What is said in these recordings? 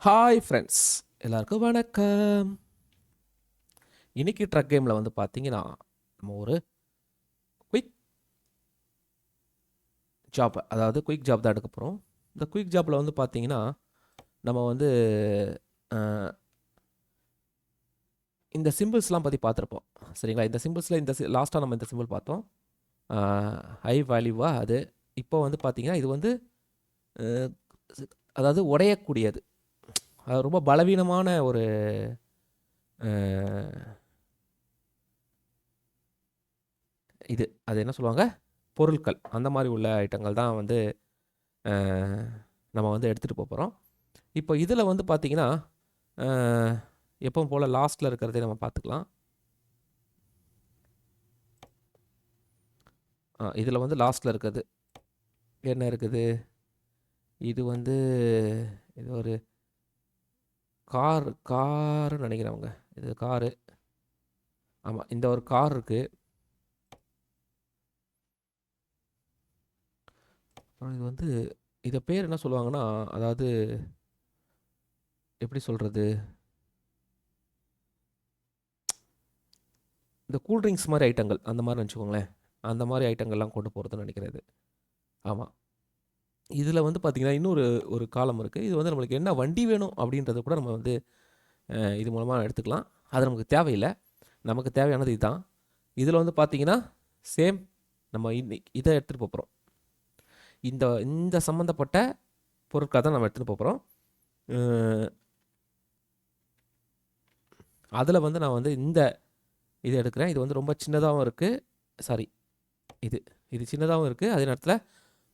Hi friends, எல்லாருக்கும் வணக்கம். இன்னைக்கு ட்ரக் கேமில் வந்து பார்த்தீங்கன்னா நம்ம ஒரு குயிக் ஜாப், அதாவது குயிக் ஜாப் தான் எடுக்க போகிறோம். இந்த குயிக் ஜாப்பில் வந்து பார்த்தீங்கன்னா நம்ம வந்து அஹ், இந்த சிம்பிள்ஸ்லாம் பற்றி பார்த்துருப்போம். சரிங்களா? இந்த சிம்பிள்ஸில் லாஸ்ட்டாக நம்ம இந்த சிம்பிள் பார்த்தோம். ஹை வேல்யூவாக அது. இப்போ வந்து பார்த்தீங்கன்னா இது வந்து அஹ், அதாவது உடையக்கூடியது. அது ரொம்ப பலவீனமான ஒரு அஹ், இது அது என்ன சொல்லுவாங்க, பொருட்கள். அந்த மாதிரி உள்ள ஐட்டங்கள் தான் வந்து அஹ், நம்ம வந்து எடுத்துகிட்டு போகிறோம். இப்போ இதில் வந்து பார்த்தீங்கன்னா எப்பவும் போல் லாஸ்ட்டில் இருக்கிறதே நம்ம பார்த்துக்கலாம். இதில் வந்து லாஸ்ட்டில் இருக்கிறது என்ன இருக்குது? இது வந்து இது ஒரு காருன்னு நினைக்கிறவங்க. இது காரு. ஆமாம், இந்த ஒரு கார் இருக்குது. அப்புறம் இது வந்து இதை பேர் என்ன சொல்லுவாங்கன்னா, அதாவது எப்படி சொல்கிறது, இந்த கூல்ட்ரிங்க்ஸ் மாதிரி ஐட்டங்கள் அந்த மாதிரி நினச்சிக்கோங்களேன். அந்த மாதிரி ஐட்டங்கள்லாம் கொண்டு போகிறதுன்னு நினைக்கிறது. ஆமாம். இதில் வந்து பார்த்திங்கன்னா இன்னொரு ஒரு காலம் இருக்குது. இது வந்து நம்மளுக்கு என்ன வண்டி வேணும் அப்படின்றத கூட நம்ம வந்து இது மூலமாக எடுத்துக்கலாம். அது நமக்கு தேவையில்லை. நமக்கு தேவையானது இதுதான். இதில் வந்து பார்த்திங்கன்னா சேம் நம்ம இதை எடுத்துகிட்டு போகிறோம். இந்த இந்த சம்மந்தப்பட்ட பொருட்களை தான் நம்ம எடுத்துகிட்டு போகிறோம். அதில் வந்து நான் வந்து இந்த இதை எடுக்கிறேன். இது வந்து ரொம்ப சின்னதாகவும் இருக்குது. சாரி, இது இது சின்னதாகவும் இருக்குது. அதே நேரத்தில்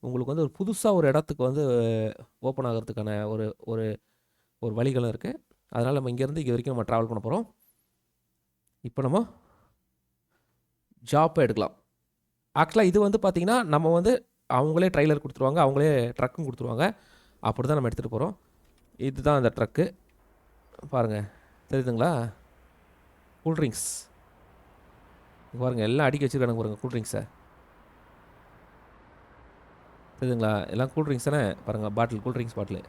உங்களுக்கு வந்து ஒரு புதுசாக ஒரு இடத்துக்கு வந்து ஓப்பன் ஆகிறதுக்கான ஒரு ஒரு ஒரு வழிகளும் இருக்குது. அதனால் நம்ம இங்கேருந்து இங்கே வரைக்கும் நம்ம ட்ராவல் பண்ண போகிறோம். இப்போ நம்ம ஜாப்பை எடுக்கலாம். ஆக்சுவலாக இது வந்து பார்த்திங்கன்னா நம்ம வந்து அவங்களே ட்ரைலர் கொடுத்துருவாங்க, அவங்களே ட்ரக்கும் கொடுத்துருவாங்க. அப்படி தான் நம்ம எடுத்துகிட்டு போகிறோம். இதுதான் அந்த ட்ரக்கு. பாருங்கள், தெரியுதுங்களா? கூல்ட்ரிங்க்ஸ் பாருங்கள், எல்லாம் அடிக்க வச்சுருக்கானுங்க பாருங்கள் கூல்ட்ரிங்க்ஸை. தெரியுதுங்களா? எல்லாம் கூல்ட்ரிங்க்ஸ் தானே. பாருங்கள், பாட்டில், கூல்ட்ரிங்க்ஸ் பாட்டில்.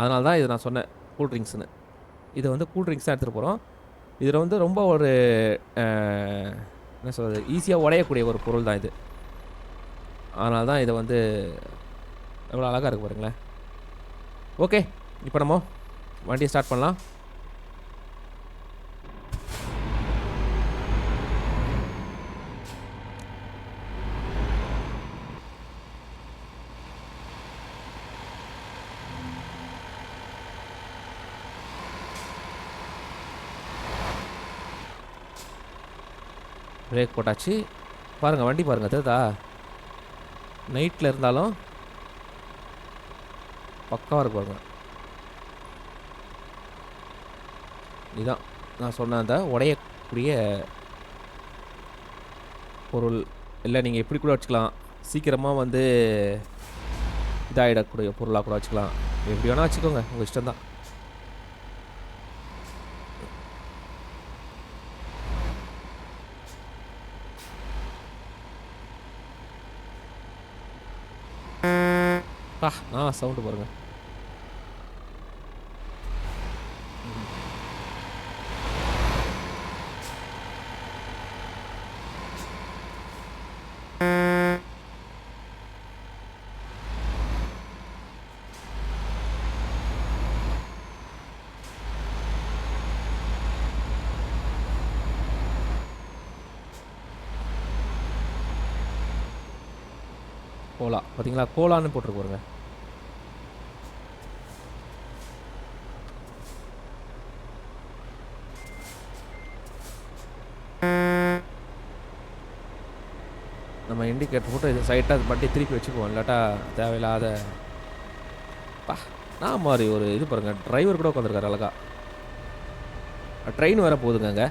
அதனால தான் இது நான் சொன்னேன் கூல்ட்ரிங்க்ஸ்னு. இதை வந்து கூல்ட்ரிங்க்ஸ் தான் எடுத்துகிட்டு போகிறோம். இதில் வந்து ரொம்ப ஒரு என்ன சொல்கிறது, ஈஸியாக உடையக்கூடிய ஒரு பொருள் தான் இது. அதனால தான் இதை வந்து எவ்வளோ அழகாக இருக்குது பாருங்களேன். ஓகே, இப்போ நம்ம வண்டியை ஸ்டார்ட் பண்ணலாம். பிரேக் போட்டாச்சு. பாருங்கள், வண்டி பாருங்கள், தெரியுதா? நைட்டில் இருந்தாலும் பக்காவாக இருக்கு பாருங்கள். இதுதான் நான் சொன்ன அந்த உடையக்கூடிய பொருள். இல்லை, நீங்கள் எப்படி கூட வச்சுக்கலாம். சீக்கிரமாக வந்து இதாகிடக்கூடிய பொருளாக கூட வச்சுக்கலாம். எப்படி வேணால் வச்சுக்கோங்க, உங்கள் இஷ்டம்தான். சவுண்டு பாருங்க. கோலா பார்த்தீங்களா? கோலான்னு போட்டிருக்கு பாருங்க. நம்ம இண்டிகேட்டர் போட்டு இது சைட்டாக வண்டி திருப்பி வச்சுக்குவோம். இல்லாட்டா தேவையில்லாத நான் மாதிரி ஒரு இது பாருங்கள். டிரைவர் கூட உட்காந்துருக்காரு அழகா. ட்ரெயின் வேற போகுதுங்க அங்கே.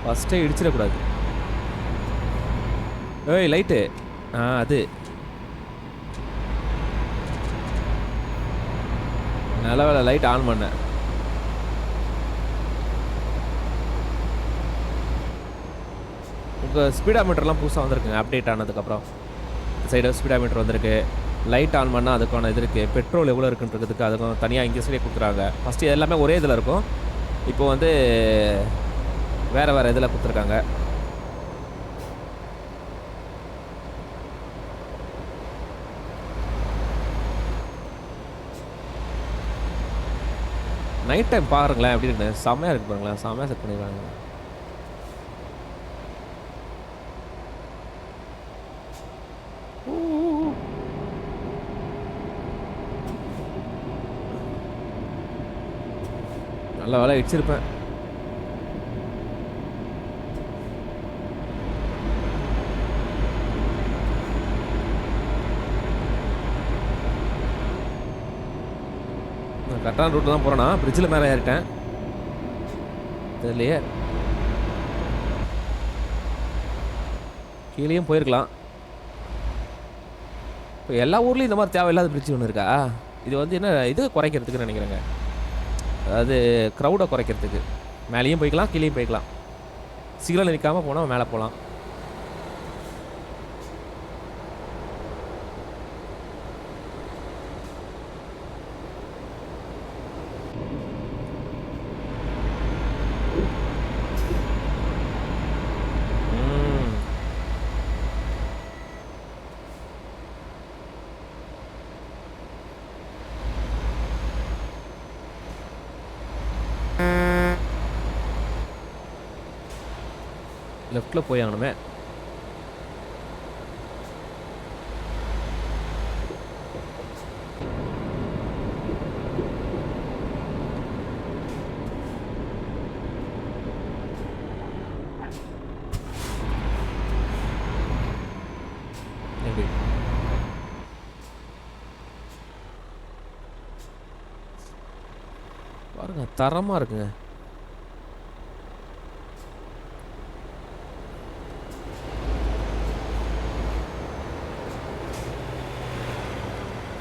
ஃபஸ்ட்டே இடிச்சிடக்கூடாது. லைட்டு அது நல்ல வேலை லைட் ஆன் பண்ணேன். உங்கள் ஸ்பீடாமீட்டர்லாம் புதுசாக வந்திருக்குங்க அப்டேட் ஆனதுக்கப்புறம். சைடு ஸ்பீடாமீட்டர் வந்திருக்கு. லைட் ஆன் பண்ணால் அதுக்கான இது இருக்குது. பெட்ரோல் எவ்வளோ இருக்குன்றதுக்கு அதுக்கும் தனியாக இங்கே சைடே கொடுத்துறாங்க. ஃபஸ்ட்டு எல்லாமே ஒரே இதில் இருக்கும். இப்போ வந்து வேறு வேறு இதில் கொடுத்துருக்காங்க. நைட் டைம் பாருங்களேன் எப்படி இருக்குன்னு. செம்மையாக இருக்குது பாருங்களேன். செம்மையாக செட் பண்ணிடுறாங்க. நல்ல வேலை இடிச்சிருப்பேன். கரெக்டான ரூட்டு தான் போகிறேன்னா பிரிட்ஜில் மேலே ஏறிட்டேன். இதுலையே கீழேயும் போயிருக்கலாம். இப்போ எல்லா ஊர்லேயும் இந்த மாதிரி தேவையில்லாத பிரிட்ஜ் ஒன்று இருக்கா? இது வந்து என்ன இது குறைக்கிறதுக்குன்னு நினைக்கிறேங்க. அதாவது க்ரௌடை குறைக்கிறதுக்கு. மேலேயும் போய்க்கலாம் கீழேயும் போய்க்கலாம். சிக்னல் நிற்காமல் போனால் மேலே போகலாம். லெஃப்டில் போய் ஆகணுமே. பாருங்க தரமாக இருக்குங்க.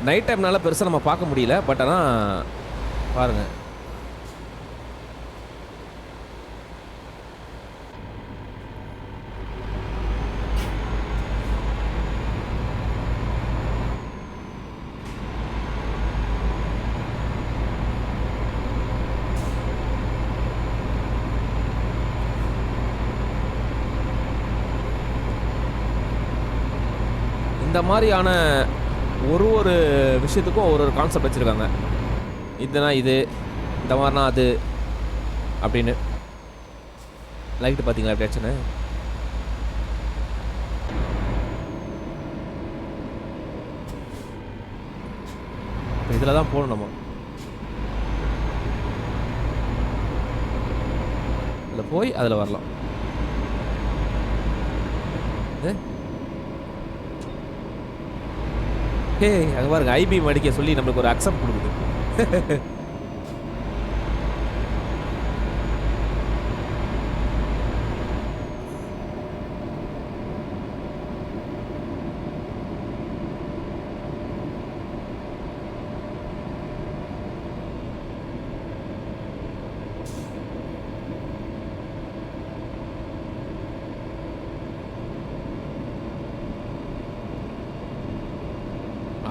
நைட் டைம்னால பெருசாக நம்ம பார்க்க முடியல. பட் ஆனால் பாருங்கள் இந்த மாதிரியான ஒரு விஷயத்துக்கும் ஒரு கான்செப்ட் வச்சுருக்காங்க. இதுனா இது, இந்த மாதிரினா அது அப்படின்னு. லைட்டு பார்த்தீங்களா எப்படி ஆச்சுன்னு? இப்போ இதில் தான் போகணும் நம்ம. இதில் போய் அதில் வரலாம். ஹே அங்கே பாருங்க ஐபி அடிக்க சொல்லி நம்மளுக்கு ஒரு அக்செப்ட் கொடுக்குது.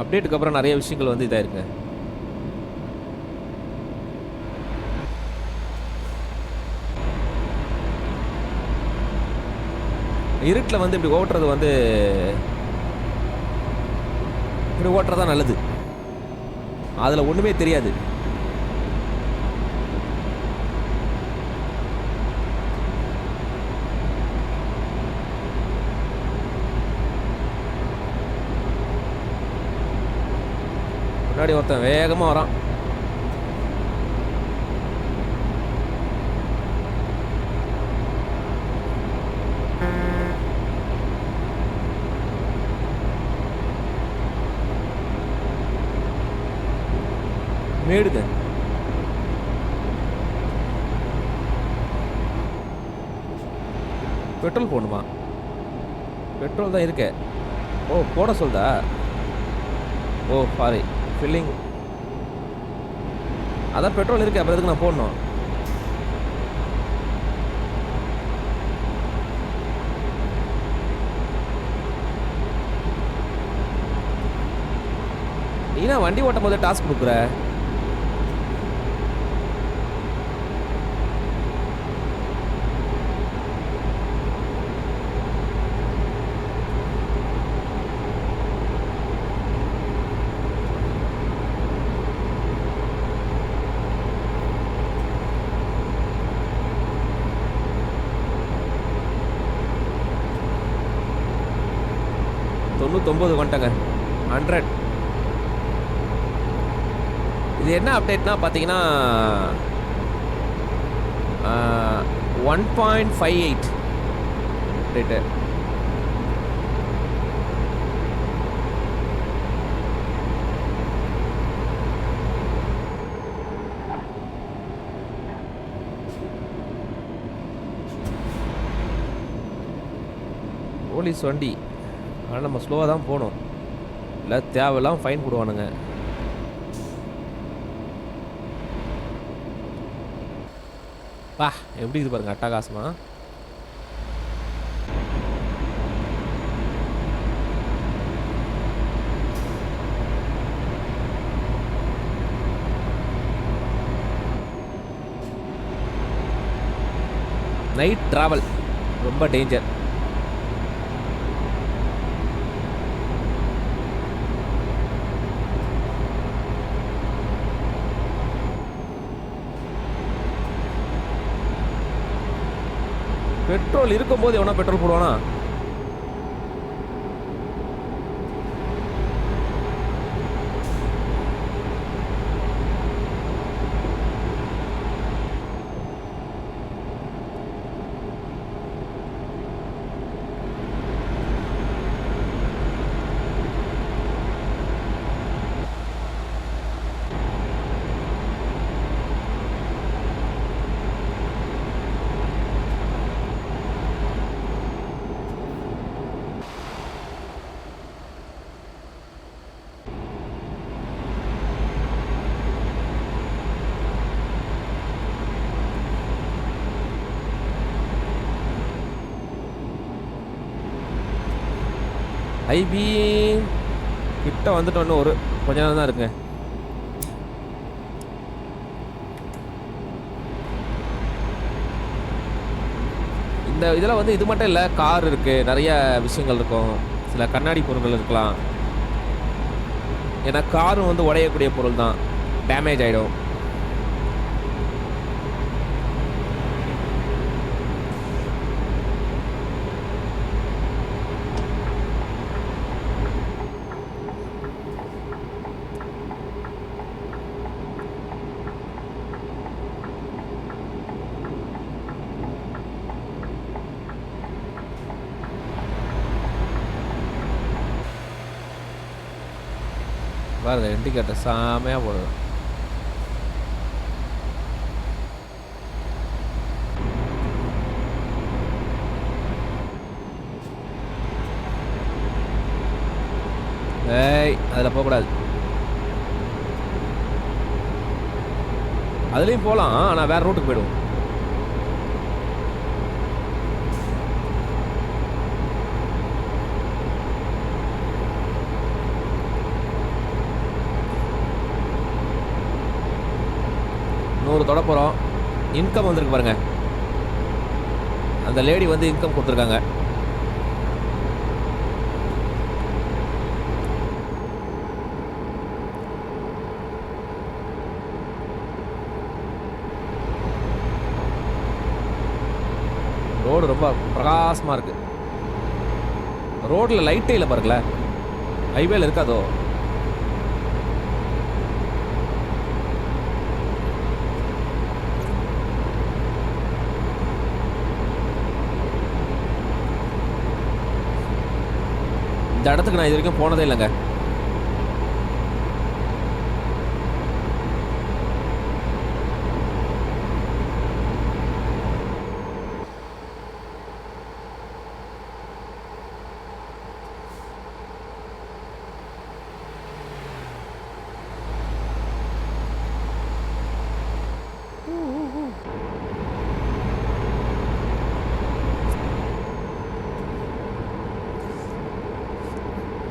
அப்டேட்டுக்கு அப்புறம் நிறைய விஷயங்கள் வந்து இதாக இருக்குங்க. இருட்டில் வந்து இப்படி ஓட்டுறது வந்து இப்படி ஓட்டுறதா நல்லது. அதில் ஒன்றுமே தெரியாது. முன்னாடி ஒருத்தன் வேகமாக வரான். மேடுங்க. பெட்ரோல் போடணுமா? பெட்ரோல் தான் இருக்கே. ஓ போட சொல்லுதா? ஓ சாரி ஃபில்லிங். அதான் பெட்ரோல் இருக்கு, அப்புறம் எதுக்கு நான் போடணும்? நீனா வண்டி ஓட்டும் போது டாஸ்க் கொடுக்குற. தொண்ணூத்தொம்பது வந்துட்டங்க. 100. இது என்ன அப்டேட்னா பார்த்தீங்கன்னா 1.58 அப்டேட்டு. போலீஸ் வண்டி, ஆனால் நம்ம ஸ்லோவாக தான் போகணும், இல்லை தேவையில்லாமல் ஃபைன் போடுவானுங்க. பா எப்படி இது பாருங்க அட்டகாசமா. நைட் டிராவல் ரொம்ப டேஞ்சர். பெட்ரோல் இருக்கும்போது எவனா பெட்ரோல் போடுவானா? ஐபி கிட்ட வந்துட்டோன்னு ஒரு கொஞ்ச நேரம் தான் இருக்குங்க. இந்த இதில் வந்து இது மட்டும் இல்லை, கார் இருக்குது, நிறைய விஷயங்கள் இருக்கும், சில கண்ணாடி பொருட்கள் இருக்கலாம். ஏன்னா காரும் வந்து உடையக்கூடிய பொருள் தான், டேமேஜ் ஆகிடும். பாருங்க இண்டிகேட்டர் செமையாக போடுது. ஏய் அதில் போகக்கூடாது. அதுலேயும் போகலாம், ஆனால் வேறு ரூட்டுக்கு போயிடுவோம். நூறு தொட போகிறோம். இன்கம் வந்துருக்கு பாருங்க, அந்த லேடி வந்து இன்கம் கொடுத்துருக்காங்க. ரோடு ரொம்ப பிரகாசமாக இருக்கு. ரோட்டில் லைட்டே இல்லை பாருங்களேன், ஹைவேல இருக்காதோ. இந்த இடத்துக்கு நான் இது வரைக்கும் போனதே இல்லைங்க.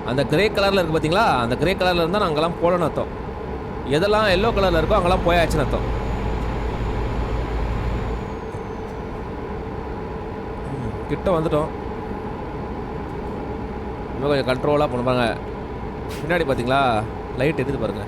அந்த கிரே கலரில் இருக்குது பார்த்தீங்களா, அந்த கிரே கலரில் இருந்தால் நான் அங்கெல்லாம் போகலன்னு அர்த்தம். எதெல்லாம் எல்லோ கலரில் இருக்கோ அங்கெல்லாம் போயாச்சுன்னு அர்த்தம். கிட்ட வந்துட்டோம். இன்னும் கொஞ்சம் கண்ட்ரோலாக பண்ணுவாங்க. பின்னாடி பார்த்தீங்களா லைட் எரியுது பாருங்க.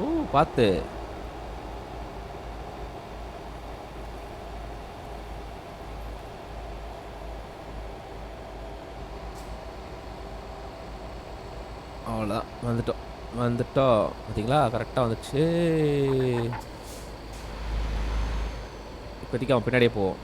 ஓ பார்த்து. அவ்வளோதான் வந்துட்டோம். வந்துட்டோம் பார்த்தீங்களா, கரெக்டாக வந்துடுச்சு. இப்போதைக்கு அவன் பின்னாடியே போவோம்.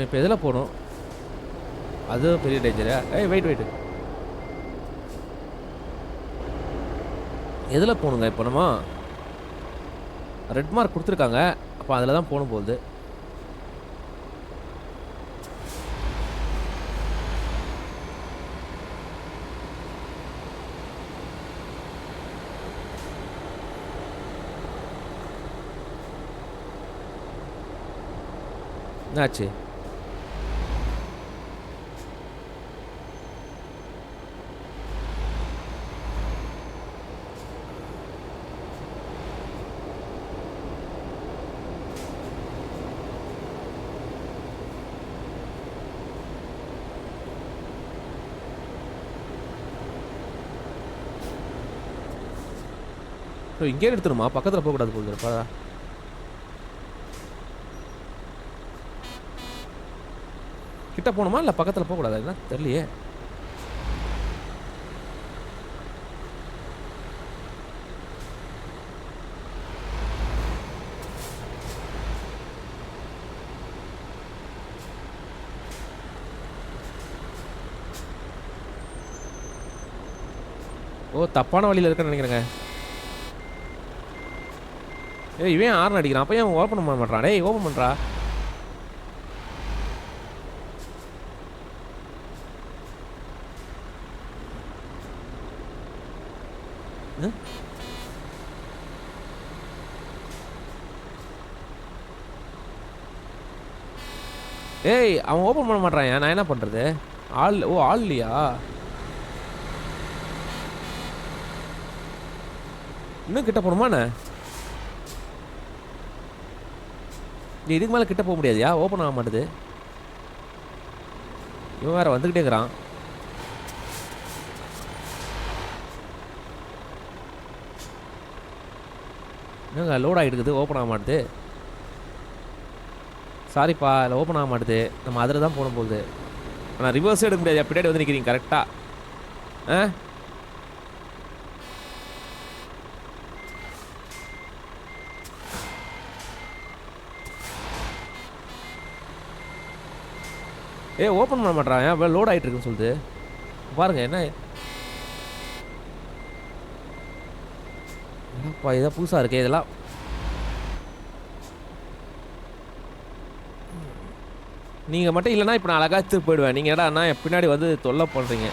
இப்போ எதில் போகணும்? அது பெரிய டேஞ்சரா? வெயிட் வெயிட், எதில் போகணுங்க இப்போ? நம்ம ரெட் மார்க் கொடுத்துருக்காங்க, அப்போ அதில் தான் போகணும் போகுது. என்னாச்சு? இங்கே எடுத்துருமா? பக்கத்தில் போகக்கூடாது போகுதுப்பா. கிட்ட போகணுமா இல்லை பக்கத்தில் போகக்கூடாது? என்ன தெரியலையே. ஓ தப்பான வழியில் இருக்கேன்னு நினைக்கிறேங்க. இவன் ஆர்ன் அடிக்கிறான், அப்போ ஏன் ஓப்பன் பண்ண மாட்டான்? டேய் ஓப்பன் பண்ணுறா. ஏய் அவன் ஓப்பன் பண்ண மாட்டான், நான் என்ன பண்ணுறது? ஆள் இல்லையா? இன்னும் கிட்ட போகணுமா என்ன? இதுக்கு மேலே கிட்ட போக முடியாதுயா, ஓப்பன் ஆக மாட்டுது. இவன் வேற வந்துக்கிட்டே இருக்கிறான். என்னங்க லோட் ஆகிட்டு இருக்குது, ஓப்பன் ஆக மாட்டுது. சாரிப்பா, இல்லை ஓப்பன் ஆக மாட்டுது. நம்ம அதில் தான் போகணும் போகுது. ஆனால் ரிவர்ஸே எடுக்க முடியாது, பின்னாடி வந்து நிற்கிறீங்க கரெக்டாக. ஓப்பன் பண்ண மாட்டான், ஏன் லோட் ஆகிட்டு இருக்குன்னு சொல்லுது பாருங்க. என்னப்பா இதான் புதுசாக இருக்கே இதெல்லாம். நீங்கள் மட்டும் இல்லைன்னா இப்போ நான் அழகாக எடுத்துட்டு போயிடுவேன். நீங்கள் என்னடா பின்னாடி வந்து தொல்லை பண்ணுறீங்க.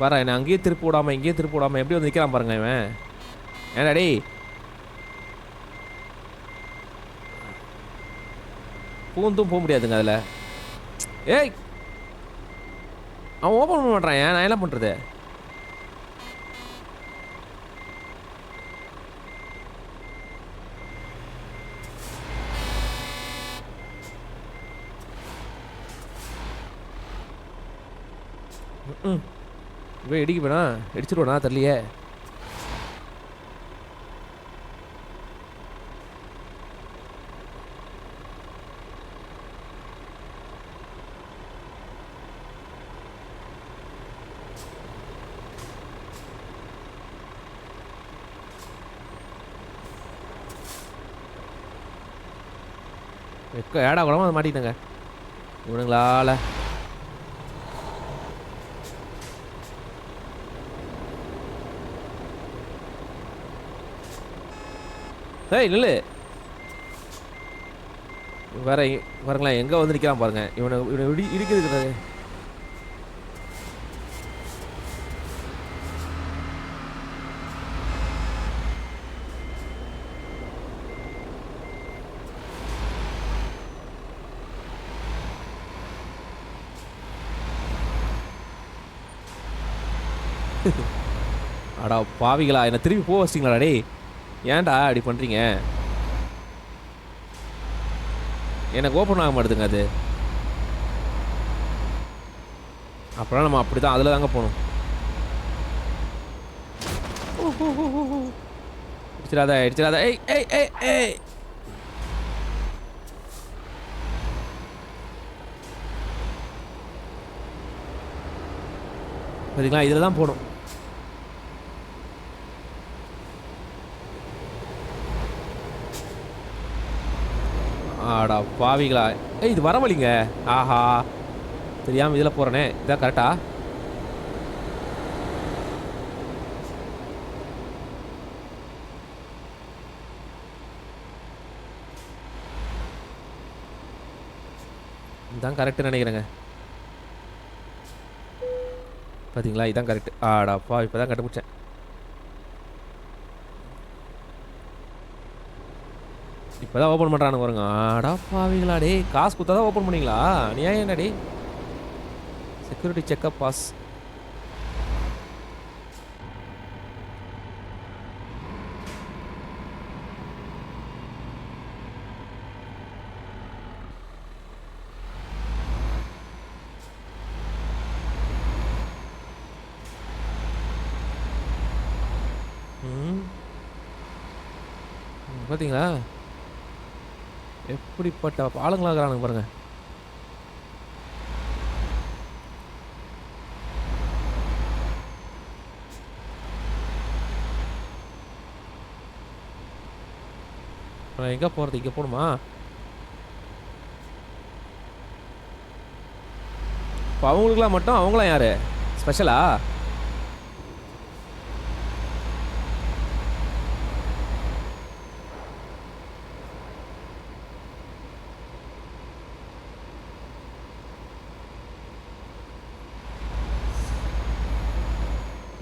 பாரு என்ன அங்கேயே திருப்பி விடாமல் இங்கேயே திருப்பி விடாமல் எப்படி வந்து நிற்கிறான் பாருங்க இவன். ஏன்னாடி பூந்தும் போக முடியாதுங்க அதில். ஏய் அவன் ஓப்பன் பண்ண மாட்டான், நான் என்ன பண்ணுறது? இவன் இடிக்க போனா இடிச்சிருவானா தெரியலையே. ஏடா கூடமா அதை மாட்டிக்கிட்டேங்க இவனுங்களால. ஏய் நில்லு. வேற பாருங்களேன் எங்கே வந்து நிற்கிறான் பாருங்க. இவனை இடிக்கிறது. அடா பாவிகளா, என்னை திரும்பி போக வச்சிங்களா டே? ஏன்டா அப்படி பண்ணுறீங்க? எனக்கு ஓப்பன் ஆக மாட்டேதுங்க அது. அப்புறம் நம்ம அப்படி தான் அதில் தாங்க போகணும். இடிச்சிடாத. ஏய் ஏய் ஏய் ஏய் சரிங்களா, இதில் தான் போகணும். ஆடா பாவிகளா. ஏய் இது வரவழிங்க. ஆஹா தெரியாமல் இதில் போகிறேனே. இதான் கரெக்டா? இதான் கரெக்டு நினைக்கிறேங்க. பார்த்தீங்களா, இதான் கரெக்டு. ஆடாப்பா இப்போ தான் கண்டுபிடிச்சேன். இப்போ தான் ஓப்பன் பண்ணுறானுங்க பாருங்க. ஆடாப்பாவீங்களா டே? காசு கொடுத்தா தான் ஓப்பன் பண்ணிங்களா? நீ ஏன் என்னடி செக்யூரிட்டி செக்அப் பாஸ்? பார்த்தீங்களா எப்படிப்பட்ட ஆளுங்களாகிறானுங்க பாருங்க. எங்கே போகிறது? இங்கே போகணுமா? இப்போ அவங்களுக்குலாம் மட்டும் அவங்களாம் யார் ஸ்பெஷலா?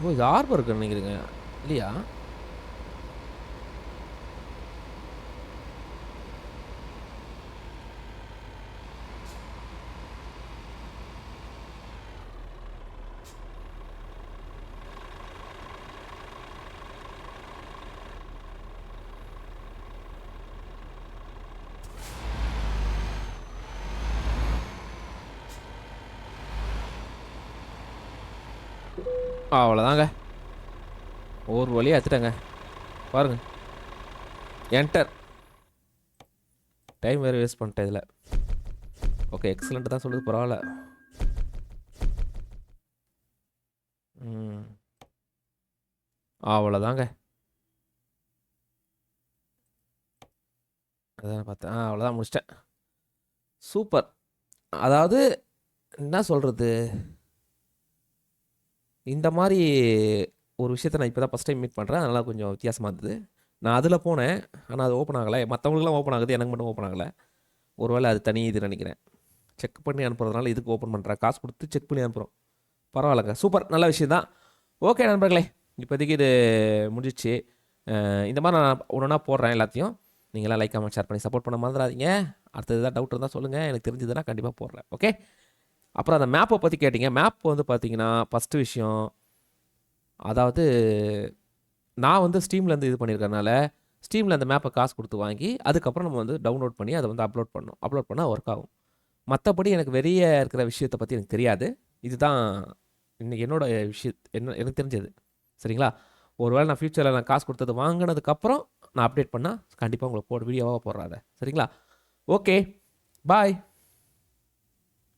ஓ இது ஆர்பர் இருக்குன்னு நினைக்கிறீங்க இல்லையா? அவ்வளோதாங்க, ஒரு வழியாக எடுத்துட்டேங்க பாருங்க. என்டர். டைம் வேறு வேஸ்ட் பண்ணிட்டேன் இதில். ஓகே எக்ஸலண்ட் தான் சொல்லுது, பரவாயில்ல. அவ்வளோதாங்க, அதான் பார்த்தேன். அவ்வளோதான் முடிச்சிட்டேன். சூப்பர். அதாவது என்ன சொல்கிறது, இந்த மாதிரி ஒரு விஷயத்தை நான் இப்போ தான் ஃபஸ்ட் டைம் மீட் பண்ணுறேன். அதனால் கொஞ்சம் வித்தியாசமாக இருந்தது. நான் அதில் போனேன், ஆனால் அது ஓப்பன் ஆகலை. மற்றவங்களுக்குலாம் ஓப்பன் ஆகுது, எனக்கு மட்டும் ஓப்பன் ஆகலை. ஒருவேளை அது தனி இது நினைக்கிறேன். செக் பண்ணி அனுப்புறதுனால இதுக்கு ஓப்பன் பண்ணுறேன். காசு கொடுத்து செக் பண்ணி அனுப்புகிறோம். பரவாயில்லைங்க, சூப்பர், நல்ல விஷயம் தான். ஓகே நண்பர்களே, இப்போதைக்கு இது முடிஞ்சிச்சு. இந்த மாதிரி நான் ஒன்றா போடுறேன் எல்லாத்தையும். நீங்களாம் லைக் கமெண்ட் ஷேர் பண்ணி சப்போர்ட் பண்ண மறந்துடாதீங்க. அடுத்தது தான் டவுட் இருந்தால் சொல்லுங்கள், எனக்கு தெரிஞ்சதுன்னா கண்டிப்பாக போடுறேன். ஓகே. அப்புறம் அந்த மேப்பை பற்றி கேட்டிங்க. மேப் வந்து பார்த்தீங்கன்னா ஃபஸ்ட்டு விஷயம், அதாவது நான் வந்து ஸ்டீம்லேருந்து இது பண்ணியிருக்கறனால ஸ்டீமில் அந்த மேப்பை காசு கொடுத்து வாங்கி அதுக்கப்புறம் நம்ம வந்து டவுன்லோட் பண்ணி அதை வந்து அப்லோட் பண்ணணும். அப்லோட் பண்ணால் ஒர்க் ஆகும். மற்றபடி எனக்கு வெளியே இருக்கிற விஷயத்தை பற்றி எனக்கு தெரியாது. இதுதான் இன்றைக்கி என்னோட எனக்கு தெரிஞ்சது. சரிங்களா? ஒருவேளை நான் ஃப்யூச்சரில் நான் காசு கொடுத்தது வாங்கினதுக்கப்புறம் நான் அப்டேட் பண்ணால் கண்டிப்பாக உங்களுக்கு வீடியோவாக போடுறாத. சரிங்களா? ஓகே, பாய்.